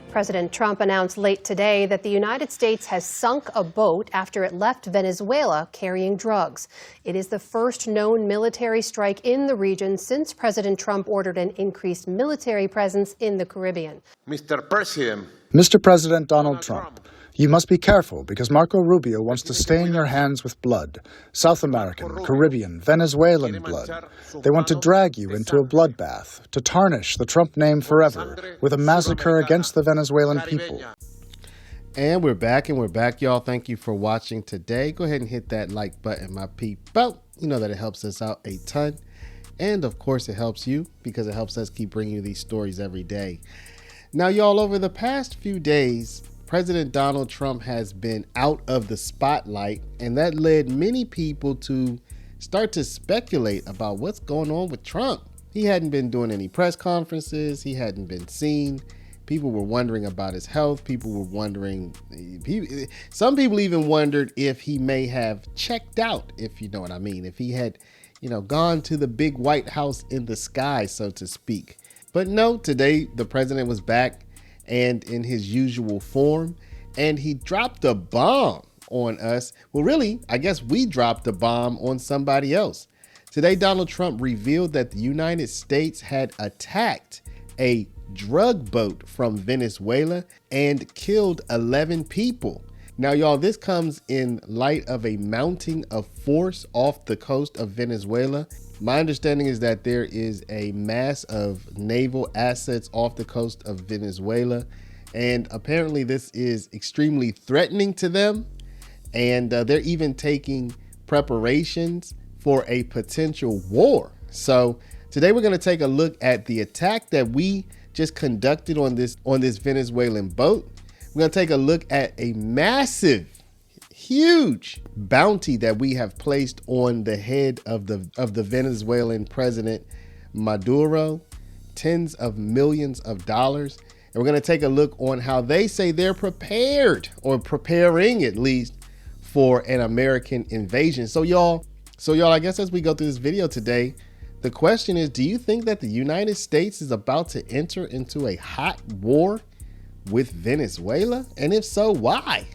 President Trump announced late today that the United States has sunk a boat after it left Venezuela carrying drugs. It is the first known military strike in the region since President Trump ordered an increased military presence in the Caribbean. Mr. President Donald Trump, you must be careful because Marco Rubio wants to stain your hands with blood. South American, Caribbean, Venezuelan blood. They want to drag you into a bloodbath, to tarnish the Trump name forever with a massacre against the Venezuelan people. And we're back, y'all. Thank you for watching today. Go ahead and hit that like button, my people. You know that it helps us out a ton. And of course, it helps you because it helps us keep bringing you these stories every day. Now, y'all, over the past few days, President Donald Trump has been out of the spotlight, and that led many people to start to speculate about what's going on with Trump. He hadn't been doing any press conferences. He hadn't been seen. People were wondering about his health. People were wondering, some people even wondered if he may have checked out, if you know what I mean, if he had, gone to the big White House in the sky, so to speak. But no, today the president was back and in his usual form, and he dropped a bomb on us. Well, really, I guess we dropped a bomb on somebody else. Today, Donald Trump revealed that the United States had attacked a drug boat from Venezuela and killed 11 people. Now, y'all, this comes in light of a mounting of force off the coast of Venezuela. My understanding is that there is a mass of naval assets off the coast of Venezuela, and apparently this is extremely threatening to them, and they're even taking preparations for a potential war. So today we're going to take a look at the attack that we just conducted on this Venezuelan boat. We're going to take a look at a massive, huge bounty that we have placed on the head of the Venezuelan president Maduro, tens of millions of dollars. And we're going to take a look on how they say they're prepared, or preparing at least, for an American invasion. So y'all, I guess as we go through this video today, the question is, do you think that the United States is about to enter into a hot war with Venezuela? And if so, why?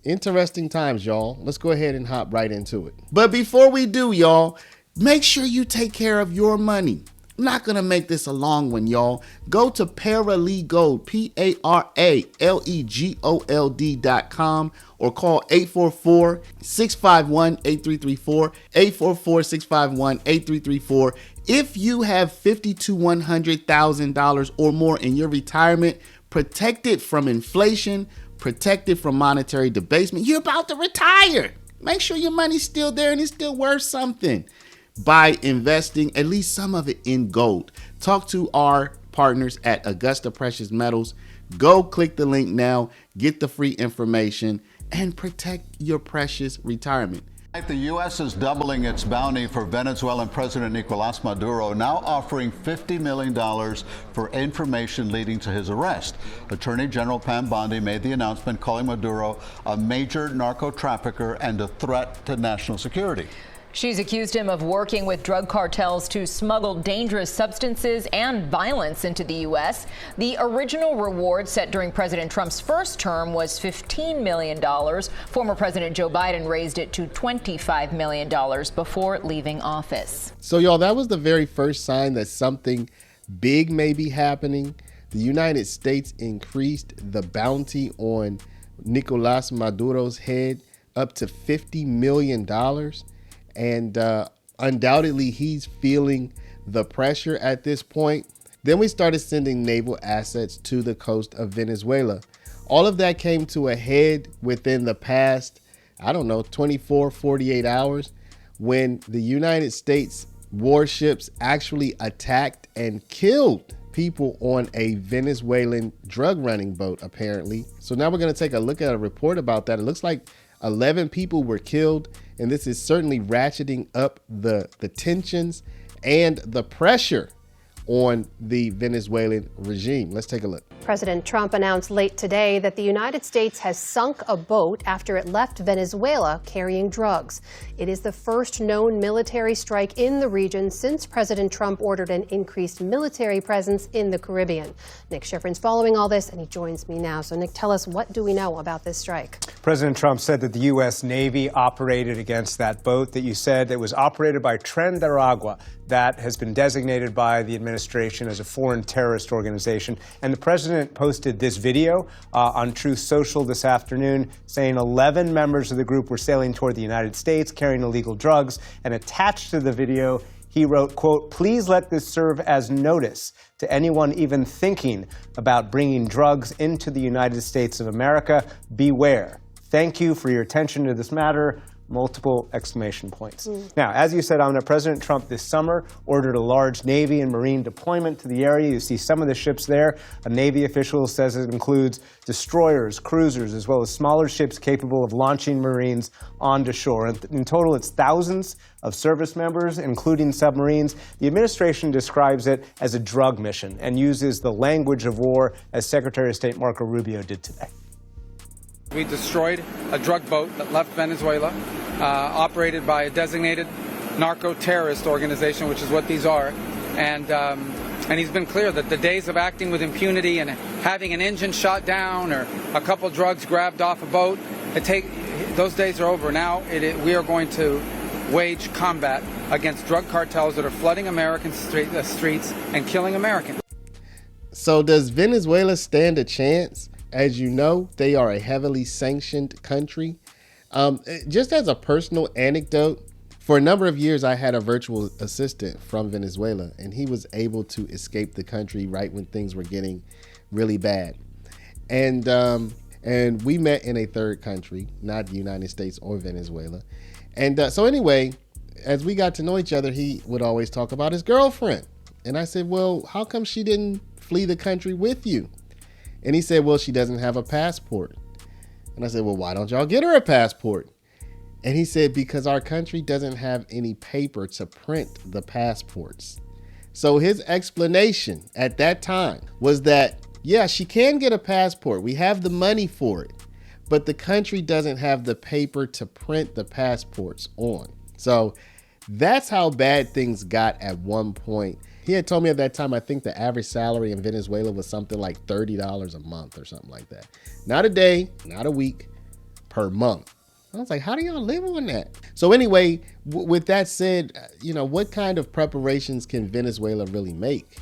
Interesting times, y'all. Let's go ahead and hop right into it. But before we do, y'all, make sure you take care of your money. I'm not going to make this a long one, y'all. Go to Paralegold, PARALEGOLD.com, or call 844-651-8334, 844-651-8334. If you have $50,000 to $100,000 or more in your retirement, protected from inflation, protected from monetary debasement, you're about to retire. Make sure your money's still there and it's still worth something by investing at least some of it in gold. Talk to our partners at Augusta Precious Metals. Go click the link now, get the free information, and protect your precious retirement. The U.S. is doubling its bounty for Venezuelan President Nicolás Maduro, now offering $50 million for information leading to his arrest. Attorney General Pam Bondi made the announcement, calling Maduro a major narco-trafficker and a threat to national security. She's accused him of working with drug cartels to smuggle dangerous substances and violence into the U.S. The original reward set during President Trump's first term was $15 million. Former President Joe Biden raised it to $25 million before leaving office. So, y'all, that was the very first sign that something big may be happening. The United States increased the bounty on Nicolás Maduro's head up to $50 million. And undoubtedly, he's feeling the pressure at this point. Then we started sending naval assets to the coast of Venezuela. All of that came to a head within the past, 24, 48 hours, when the United States warships actually attacked and killed people on a Venezuelan drug running boat, apparently. So now we're going to take a look at a report about that. It looks like 11 people were killed, and this is certainly ratcheting up the tensions and the pressure on the Venezuelan regime. Let's take a look. President Trump announced late today that the United States has sunk a boat after it left Venezuela carrying drugs. It is the first known military strike in the region since President Trump ordered an increased military presence in the Caribbean. Nick Schifrin's following all this, and he joins me now. So, Nick, tell us, what do we know about this strike? President Trump said that the U.S. Navy operated against that boat that you said that was operated by Tren de Aragua. That has been designated by the administration as a foreign terrorist organization. And the president posted this video on Truth Social this afternoon saying 11 members of the group were sailing toward the United States carrying illegal drugs. And attached to the video, he wrote, quote, "Please let this serve as notice to anyone even thinking about bringing drugs into the United States of America. Beware. Thank you for your attention to this matter." Multiple exclamation points. Now, as you said, President Trump this summer ordered a large Navy and Marine deployment to the area. You see some of the ships there. A Navy official says it includes destroyers, cruisers, as well as smaller ships capable of launching Marines onto shore. In total, it's thousands of service members, including submarines. The administration describes it as a drug mission and uses the language of war, as Secretary of State Marco Rubio did today. We destroyed a drug boat that left Venezuela, operated by a designated narco-terrorist organization, which is what these are. And he's been clear that the days of acting with impunity and having an engine shot down or a couple drugs grabbed off a boat, those days are over. Now we are going to wage combat against drug cartels that are flooding American streets and killing Americans. So does Venezuela stand a chance? As you know, they are a heavily sanctioned country. Just as a personal anecdote, for a number of years, I had a virtual assistant from Venezuela, and he was able to escape the country right when things were getting really bad. And we met in a third country, not the United States or Venezuela. And so anyway, as we got to know each other, he would always talk about his girlfriend. And I said, well, how come she didn't flee the country with you? And he said, well, she doesn't have a passport. And I said, well, why don't y'all get her a passport? And he said, because our country doesn't have any paper to print the passports. So his explanation at that time was that, yeah, she can get a passport. We have the money for it. But the country doesn't have the paper to print the passports on. So that's how bad things got at one point. He had told me at that time, I think the average salary in Venezuela was something like $30 a month or something like that. Not a day, not a week, per month. I was like, how do y'all live on that? So anyway, with that said, what kind of preparations can Venezuela really make?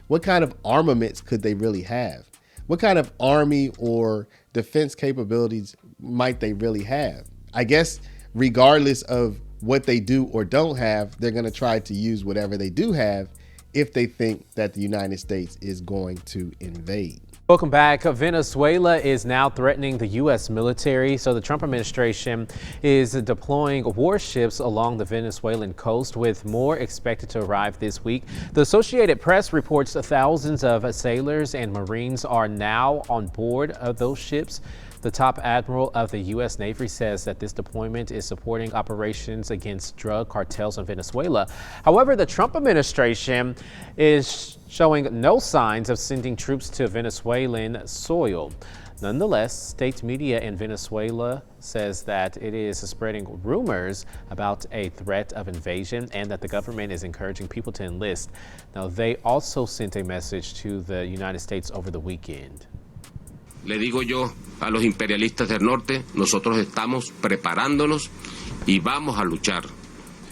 What kind of armaments could they really have? What kind of army or defense capabilities might they really have? I guess regardless of what they do or don't have, they're going to try to use whatever they do have if they think that the United States is going to invade. Welcome back. Venezuela is now threatening the U.S. military. So the Trump administration is deploying warships along the Venezuelan coast, with more expected to arrive this week. The Associated Press reports thousands of sailors and Marines are now on board of those ships. The top admiral of the U.S. Navy says that this deployment is supporting operations against drug cartels in Venezuela. However, the Trump administration is showing no signs of sending troops to Venezuelan soil. Nonetheless, state media in Venezuela says that it is spreading rumors about a threat of invasion and that the government is encouraging people to enlist. Now, they also sent a message to the United States over the weekend. Le digo yo a los imperialistas del norte, nosotros estamos preparándonos y vamos a luchar.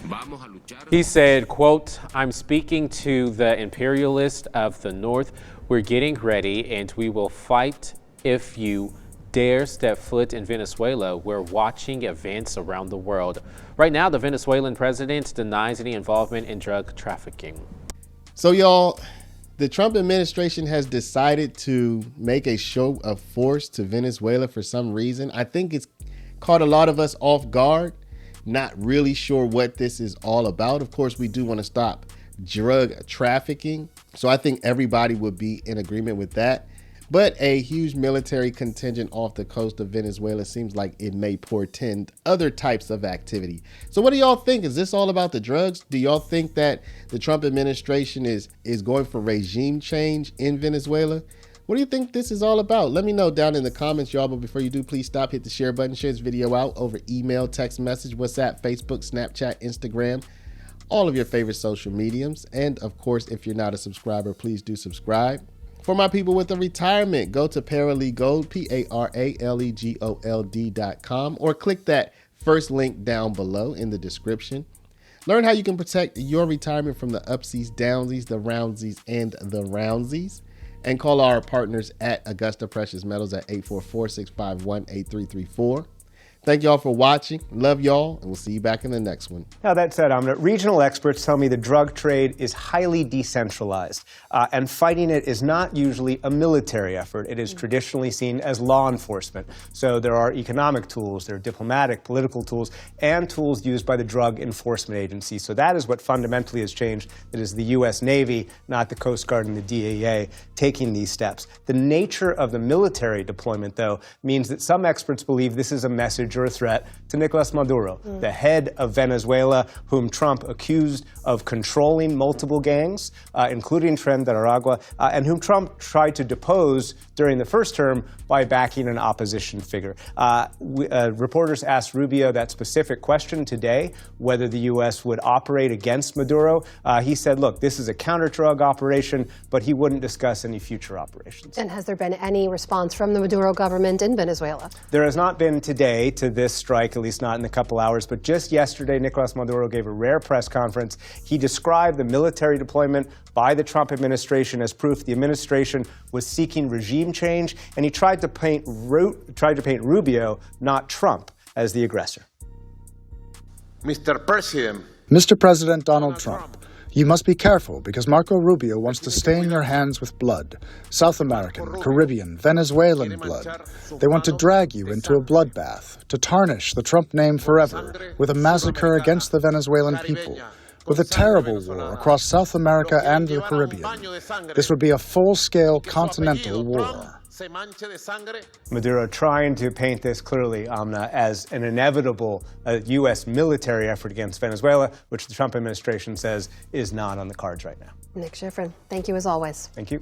Vamos a luchar. He said, quote, "I'm speaking to the imperialists of the north. We're getting ready and we will fight if you dare step foot in Venezuela. We're watching events around the world." Right now, the Venezuelan president denies any involvement in drug trafficking. So y'all, the Trump administration has decided to make a show of force to Venezuela for some reason. I think it's caught a lot of us off guard, not really sure what this is all about. Of course, we do want to stop drug trafficking. So I think everybody would be in agreement with that. But a huge military contingent off the coast of Venezuela seems like it may portend other types of activity. So what do y'all think? Is this all about the drugs? Do y'all think that the Trump administration is going for regime change in Venezuela? What do you think this is all about? Let me know down in the comments, y'all. But before you do, please stop, hit the share button, share this video out over email, text message, WhatsApp, Facebook, Snapchat, Instagram, all of your favorite social mediums. And of course, if you're not a subscriber, please do subscribe. For my people with a retirement, go to Paralegold, PARALEGOLD.com, or click that first link down below in the description. Learn how you can protect your retirement from the upsies, downsies, the roundsies, and the roundsies. And call our partners at Augusta Precious Metals at 844-651-8334. Thank y'all for watching. Love y'all, and we'll see you back in the next one. Now, that said, regional experts tell me the drug trade is highly decentralized, and fighting it is not usually a military effort. It is traditionally seen as law enforcement. So there are economic tools, there are diplomatic, political tools, and tools used by the Drug Enforcement Agency. So that is what fundamentally has changed. It is the U.S. Navy, not the Coast Guard and the DEA, taking these steps. The nature of the military deployment, though, means that some experts believe this is a message or a threat to Nicolas Maduro, the head of Venezuela, whom Trump accused of controlling multiple gangs, including Tren de Aragua, and whom Trump tried to depose during the first term by backing an opposition figure. Reporters asked Rubio that specific question today, whether the U.S. would operate against Maduro. He said, look, this is a counter-drug operation, but he wouldn't discuss any future operations. And has there been any response from the Maduro government in Venezuela? There has not been today to this strike, at least not in a couple hours, but just yesterday, Nicolas Maduro gave a rare press conference. He described the military deployment by the Trump administration as proof the administration was seeking regime change, and he tried to paint Rubio, not Trump, as the aggressor. Mr. President Donald Trump, you must be careful because Marco Rubio wants to stain your hands with blood. South American, Caribbean, Venezuelan blood. They want to drag you into a bloodbath, to tarnish the Trump name forever with a massacre against the Venezuelan people, with a terrible war across South America and the Caribbean. This would be a full-scale continental war. Maduro trying to paint this clearly, Amna, as an inevitable U.S. military effort against Venezuela, which the Trump administration says is not on the cards right now. Nick Schifrin, thank you as always. Thank you.